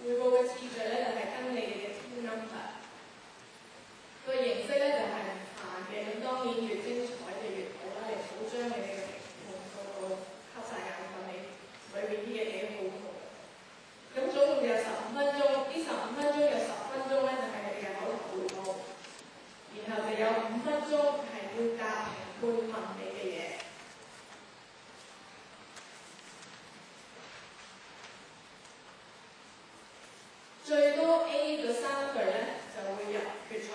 匯報嘅次序咧就係跟你哋嘅 team number。個形式咧就係唔限嘅，咁當然越精彩就越好啦。你唔好將你哋嘅評判個個瞌晒眼瞓，你裏邊啲嘢幾好好。咁總共有15分鐘，呢15分鐘有10分鐘咧就係你哋嘅口頭匯報，然後就有5分鐘係要答評判問你嘅嘢。最多 A 嘅3隊咧就會入決賽。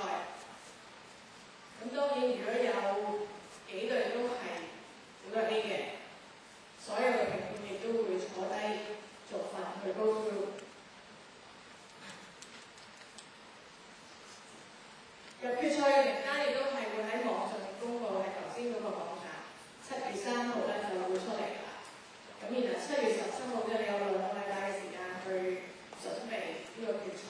咁當然如果有幾隊都係好多 A 嘅，所有嘅評判亦都會坐低逐份去 go through。入決賽嘅名單亦都係會喺網上面公佈，喺頭先嗰個網站7月3號咧就會出嚟㗎啦。咁然後7月17號咧，你有2個禮拜嘅時間去準備呢個決賽。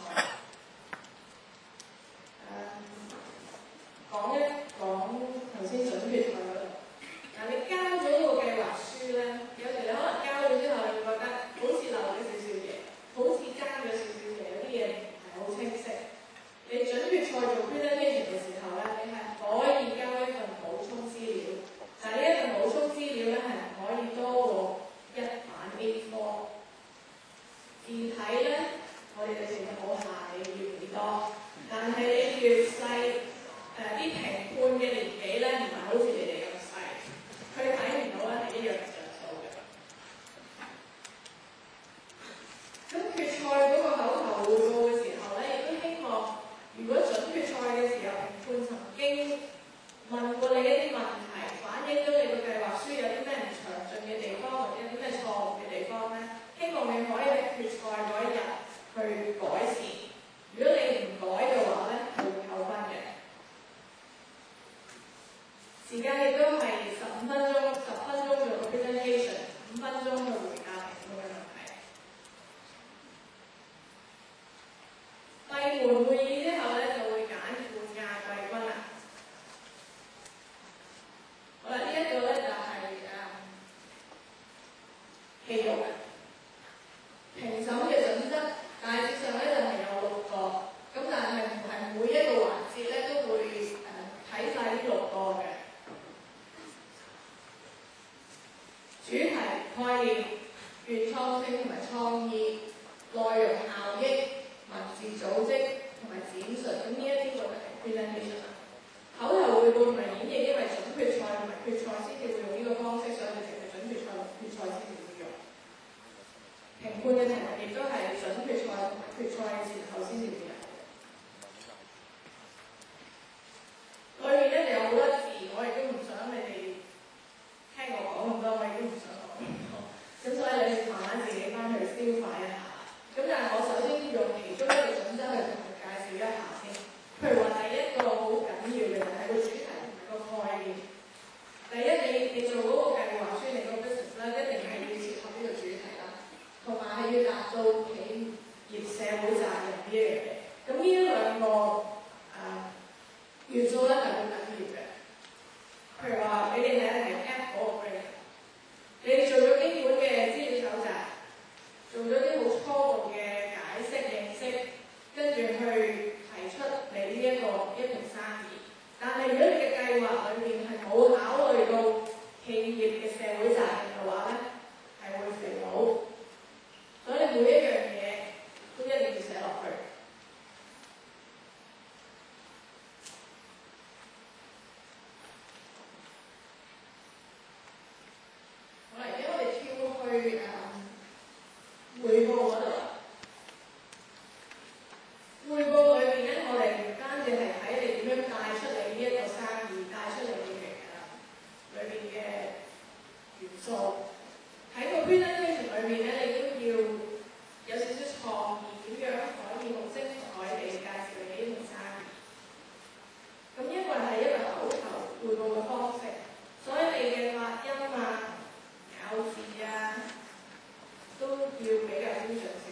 講一講頭先準決賽嗰度。嗱，你交咗嗰個計劃書咧，有時你可能交咗之後，你會覺得好似漏咗少少嘢，好似爭咗少少嘢，有啲嘢唔係好清晰。你準決賽做 presentation 嘅時候咧，你係可以交一份補充資料，但係呢一份補充資料咧係唔可以多過1版 A4。字體咧，我哋就全部冇限你要幾多，但係你越細，啲評判嘅年紀咧唔係好似你哋咁細，佢睇唔到咧係一樣着數嘅。咁決賽嗰個口頭匯報嘅時候咧，亦都希望如果準決賽嘅時候評判曾經問過你一啲問題，反映咗你個計劃書有啲咩唔詳盡嘅地方，或者有啲咩錯誤嘅地方咧，希望你可以喺決賽嗰一日去改善。如果你唔改嘅話咧，係會扣分嘅。時間亦都係15分鐘，10分鐘做個 presentation， 5分鐘去回答評判嘅問題。閉門會議之後咧，就會揀冠亞季軍啦。好啦，呢一個咧就係戲肉嘅評審嘅準則，大致上咧就係有6個，咁但係唔係每一個環節咧都會睇晒呢6個嘅。主題、概念、原創性同埋創意、內容效益、文字組織同埋展述，咁呢一啲就係 presentation 啦。口頭匯報同埋演繹，因為準決賽同埋決賽先至會用呢個方式，所以你淨係準決賽同決賽先至會用。評判嘅題目亦都係準決賽同埋決賽嘅前後先至會有。裏面咧就有好多字，我亦都唔想你哋聽我講咁多，我亦都唔想講咁多，咁所以你哋慢慢自己翻去消化一下。咁但係我首先用其中一個準則去同佢介紹一下先。譬如話第一個好緊要嘅就係個主題同埋個概念。第一，你做嗰個計劃書，你個 business 咧一定係要切合呢個主題啦，同埋係要達到企業社會責任呢一樣嘢。咁呢一兩個元素咧係好緊要嘅。譬如話，你哋睇係 App 嗰個 grade， 你哋做咗基本嘅資料搜集，做咗啲好初步嘅解釋認識，跟住去提出你呢一盤生意。但係如果你嘅計劃裏面係冇考慮到企業嘅社會責任嘅話咧，係會肥佬。所以每一樣嘢都一定要寫落去。好啦，而家我哋跳去匯報嗰度啦。匯報裏面咧，我哋唔單止係睇你點樣帶出嚟呢一個生意，帶出嚟嘅裏面嘅元素。喺個 presentation 裏面咧，你都要有少少創意，點樣可以好精彩地介紹你呢盤生意。咁因為係一個口頭匯報嘅方式，所以你嘅發音啊、咬字啊，都要比較標準少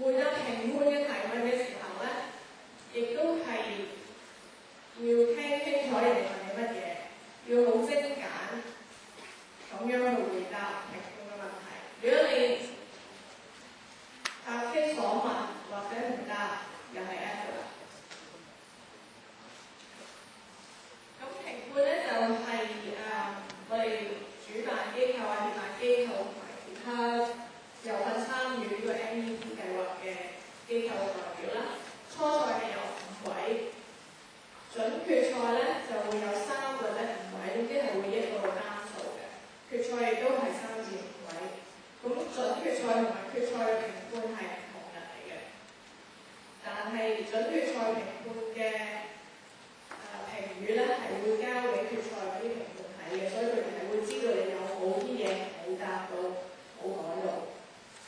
回答評判嘅提問嘅時候咧，亦都係要聽清楚人哋問你乜嘢，要好精簡咁樣去回答評判嘅問題。如果你答非所問或者唔答，又係 F 啦。咁評判咧就係、我哋主辦機構啊、協辦機構同埋其他有份參與呢個 MEP 計劃嘅機構代表啦。初賽係有5位，準決賽咧就會有3個咧5位，總之係會一個單數嘅。決賽亦都係3至5位。咁準決賽同埋決賽嘅評判係唔同人嚟嘅，但係準決賽評判嘅評語咧係會交俾決賽嗰啲評判